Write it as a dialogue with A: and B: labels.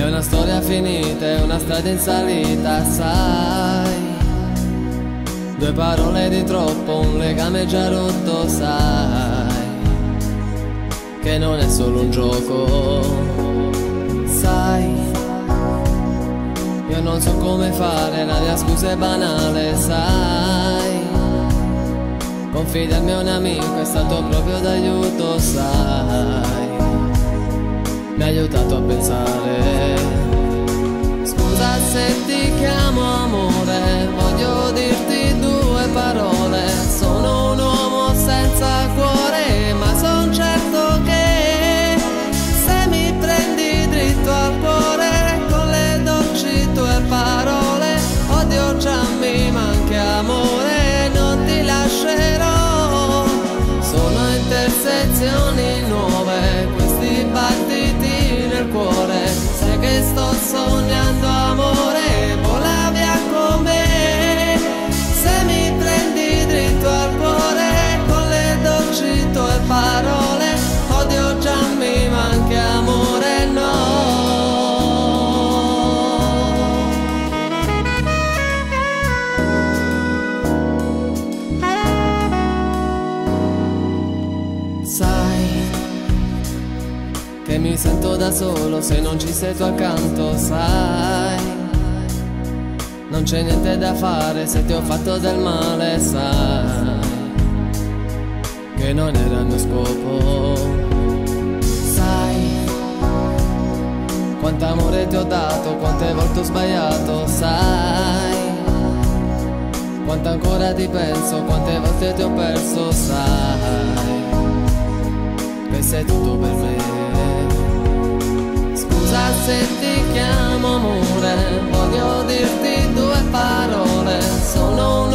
A: una storia finita, è una strada in salita, sai. Due parole di troppo, un legame già rotto, sai. Che non è solo un gioco, sai. Io non so come fare, la mia scusa è banale, sai. Confidarmi a un amico è stato proprio d'aiuto, sai. Mi ha aiutato a pensare. Scusa se ti chiamo amore, voglio dirti due parole. Sono un uomo senza cuore, ma son certo che se mi prendi dritto al cuore con le dolci tue parole, odio già mi manca amore, non ti lascerò. Sono intersezioni nuove, questi battiti nel cuore. Sai che sto sognando amore, vola via con me. Se mi prendi dritto al cuore con le dolci tue parole, odio già mi manca amore, no. Che mi sento da solo se non ci sei tu accanto, sai. Non c'è niente da fare se ti ho fatto del male, sai. Che non era il mio scopo, sai. Quanto amore ti ho dato, quante volte ho sbagliato, sai. Quanto ancora ti penso, quante volte ti ho perso, sai. Che sei tutto per me. Scusa se ti chiamo amore, voglio dirti due parole. Sono un